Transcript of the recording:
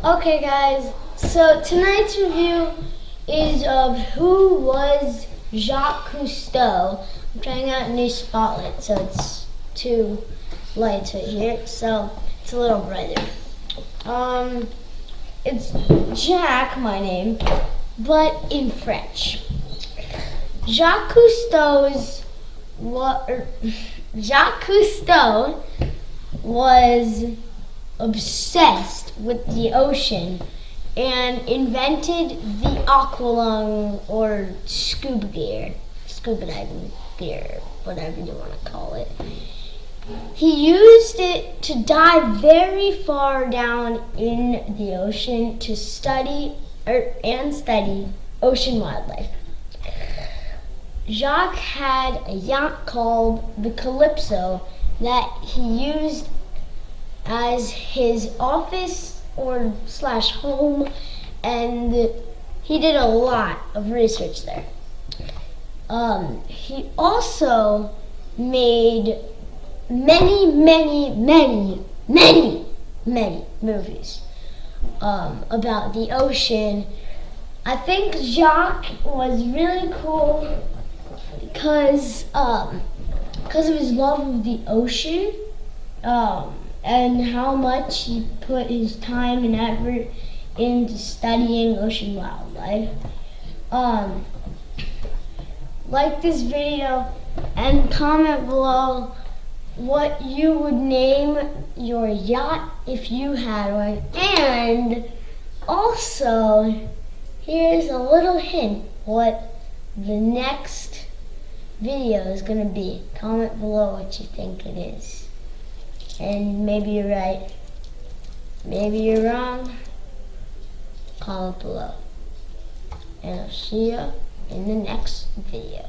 Okay guys, so tonight's review is of Who Was Jacques Cousteau. I'm trying out a new spotlight so it's two lights right here, so it's a little brighter. It's Jacques, my name, but in French. Jacques Cousteau was obsessed with the ocean and invented the aqualung or scuba diving gear, whatever you want to call it. He used it to dive very far down in the ocean to study ocean wildlife. Jacques had a yacht called the Calypso that he used as his office or / home, and he did a lot of research there. He also made many movies about the ocean. I think Jacques was really cool because of his love of the ocean. And how much he put his time and effort into studying ocean wildlife. Like this video and comment below what you would name your yacht if you had one. And also, here's a little hint what the next video is going to be. Comment below what you think it is. And maybe you're right, maybe you're wrong. Comment below. And I'll see you in the next video.